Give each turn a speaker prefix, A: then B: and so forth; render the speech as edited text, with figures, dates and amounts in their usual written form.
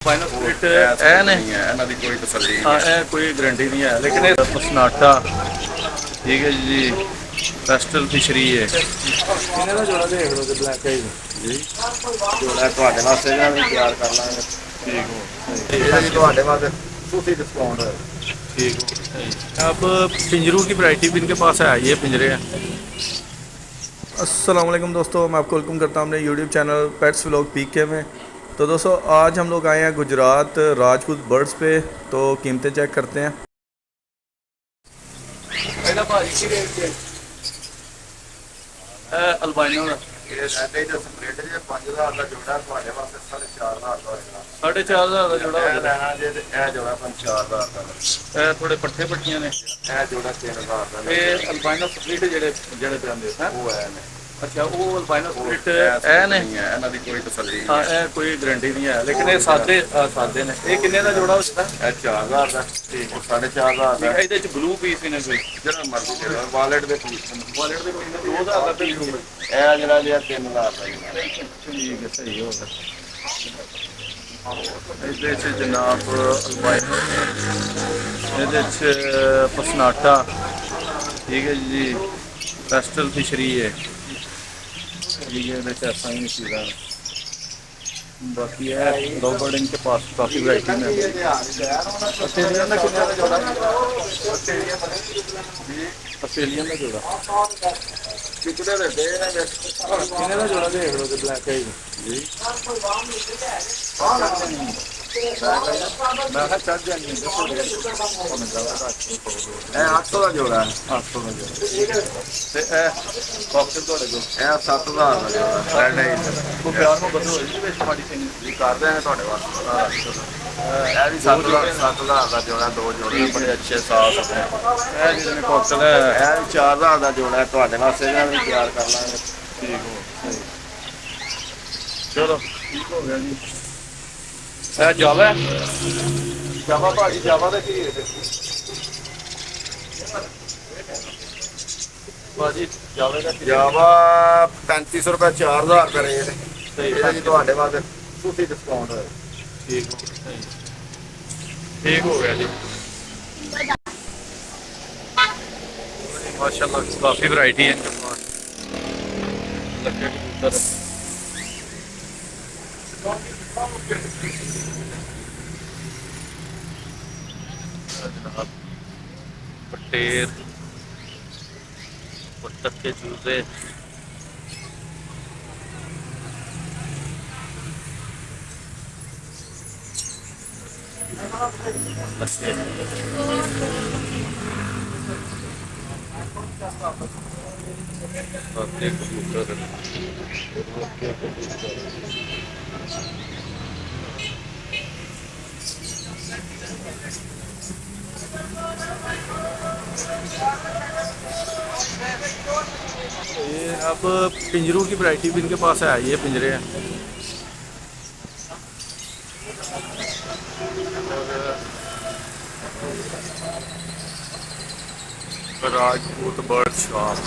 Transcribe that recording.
A: Final split है ने
B: ਇਹਨਾਂ ਦੀ ਕੋਈ ਤਸੱਲੀ ਨਹੀਂ
A: हाँ
B: ਹੈ।
A: कोई गारंटी नहीं है लेकिन ये पसनाटा ठीक है जी पेस्टल फिशरी है इन्हें ना जोड़ा देख लो ब्लैक है
B: ਜੀ ਜੋੜਾ ਤੁਹਾਡੇ ਵਾਸਤੇ ਜਿਹੜਾ ਵੀ ਤਿਆਰ ਕਰ ਲਾਂਗੇ।
A: ठीक हो
B: ਇਹਦਾ ਵੀ ਤੁਹਾਡੇ ਵਾਸਤੇ ਤੁਸੀਂ ਡਿਸਕਾਊਂਟ ਹੋਏ।
A: ठीक हो सही। अब पिंजरों की वैरायटी भी इनके पास है ये पिंजरे हैं।
C: अस्सलाम वालेकुम दोस्तों, मैं आपको वेलकम करता हूं अपने यूट्यूब चैनल पेट्स व्लॉग पीके में। तो दोस्तों आज हम लोग आए हैं गुजरात राजपूत बर्ड्स पे, तो कीमतें चेक करते हैं।
A: पहला भाजी की रेट है अल्बाइनो का
B: ਇਹ ਸਾਡੇ ਜੋ ਸਪਰੇਟ ਜੇ 5000 ਦਾ ਜੋੜਾ ਤੁਹਾਡੇ ਵਾਸਤੇ 4500 ਦਾ ਹੋਏਗਾ।
A: 4500 का जोड़ा
B: ਇਹ
A: हो गया।
B: ਲੈਣਾ ਜੇ ਤੇ ਇਹ ਜੋੜਾ 5000 ਦਾ।
A: थोड़े पट्ठे पट्टियां ने
B: ਇਹ ਜੋੜਾ 3000 ਦਾ।
A: ये अल्बाइनो स्प्लिट जेडे जेडे पे आंदे हैं।
B: ਉਹ ਹੈ ਨੇ।
A: अच्छा वो अल्बाइनो स्प्लिट
B: ਇਹ
A: है ने
B: ਨਹੀਂ ਹੈ, ਇਹਨਾਂ ਦੀ ਕੋਈ ਤਸੱਲੀ ਨਹੀਂ
A: हाँ
B: ਹੈ।
A: कोई गारंटी नहीं है लेकिन ये सादे सादे ने ये किन्ने का जोड़ा होता है।
B: ਇਹ 4000 ਦਾ ਠੀਕ ਉਹ 4500 ਦਾ।
A: ਇਹਦੇ ਚ ਬਲੂ ਪੀਸ ਵੀ ਨੇ ਕੋਈ
B: ਜਿਹੜਾ ਮਰਜ਼ੀ ਦੇ ਲਓ ਵਾਲਟ ਦੇ ਪੀਸ।
A: ਵਾਲਟ ਦੇ ਕੋਈ 2000 ਦਾ ਤੇ ਬਲੂ
B: ਇਹ ਜਿਹੜਾ ਲਿਆ 3000 ਦਾ ਜੀ।
A: ਠੀਕ ਹੈ ਸਹੀ ਹੋ ਗਿਆ। ਇਹਦੇ ਚ ਜਨਾਬ ਅਲਬਾਈਨੋ ਇਹਦੇ ਚ ਪਸਨਾਟਾ ਠੀਕ ਹੈ ਜੀ ਪੈਸਟਲ ਫਿਸ਼ਰੀ ਹੈ ठीक है ਇਹਦੇ ਚ ਐਸਾ ਹੀ ਚੀਜ਼ਾਂ ਬਾਕੀ ਹੈ ਲੋਬਰਡ इनके पास काफ़ी वैरायटी में ऑस्ट्रेलियन ਦਾ ਕਿੰਨਾ ਦਾ ਜੋੜਾ ऑस्ट्रेलियन ਦਾ ਜੋੜਾ
B: ਕਿਤੇ ਦੇ ਦੇ ਨੇ
A: ਕਿੰਨੇ ਦਾ ਜੋੜਾ ਦੇਖ ਲਓ ਤੇ ਬਲੈਕ ਹੈ ਜੀ ਮੈਂ ਕਿਹਾ ਚੱਲ ਜਾਣੀ ਦੱਸੋ
B: ਇਹ 800 ਦਾ ਜੋੜਾ ਹੈ।
A: 800 ਦਾ ਜੋੜਾ ਤੇ ਇਹ ਬਾਕਸ ਤੁਹਾਡੇ ਕੋਲ
B: ਇਹ 7000 ਦਾ ਜੋੜਾ ਰੈਡ ਹੈ।
A: ਕੋਈ ਪਿਆਰ ਨੂੰ ਬਦਲੋ ਜੀ ਵਿੱਚ ਮਾੜੀ ਸਿੰਘ
B: ਜੀ ਕਰਦੇ ਨੇ ਤੁਹਾਡੇ ਵਾਸਤੇ। ਇਹ ਵੀ 7000 ਦਾ ਜੋੜਾ ਦੋ ਜੋੜੇ
A: ਬੜੇ ਅੱਛੇ ਸਾਫ ਹੈ ਇਹ ਜਿਹੜੇ ਨੇ ਕੋਕਟਲ ਹੈ
B: ਇਹ ਵੀ 4000 ਦਾ ਜੋੜਾ ਹੈ ਤੁਹਾਡੇ ਵਾਸਤੇ ਜਿਹੜਾ ਵੀ ਤਿਆਰ ਕਰ ਲਾਂਗੇ।
A: ਠੀਕ ਹੋ ਸਹੀ ਚਲੋ ਠੀਕ ਹੋ ਗਿਆ ਜੀ ਇਹ ਜਾਵਾ ਹੈ ਜਾਵਾ ਭਾਜੀ ਜਾਵਾ ਦਾ ਕੀ ਰੇਟ ਹੈ ਭਾਜੀ ਜਾਵੇ ਦਾ ਕੀ
B: ਜਾਵਾ 3500 ਰੁਪਏ 4000 ਰੁਪਏ ਰੇਟ।
A: ਸਹੀ
B: ਇਹਦਾ ਜੀ ਤੁਹਾਡੇ ਵਾਸਤੇ ਤੁਸੀਂ ਡਿਸਕਾਊਂਟ ਹੋਏ।
A: ठीक हो सही ठीक हो गया जी माशाल्लाह काफ़ी वैरायटी है इनके पास लगे कबूतर जनाब पटेर बत्तख के चूजे कबूतर ये अब पिंजरों की वैरायटी भी इनके पास है ये पिंजरे हैं और राजपूत बर्ड शॉप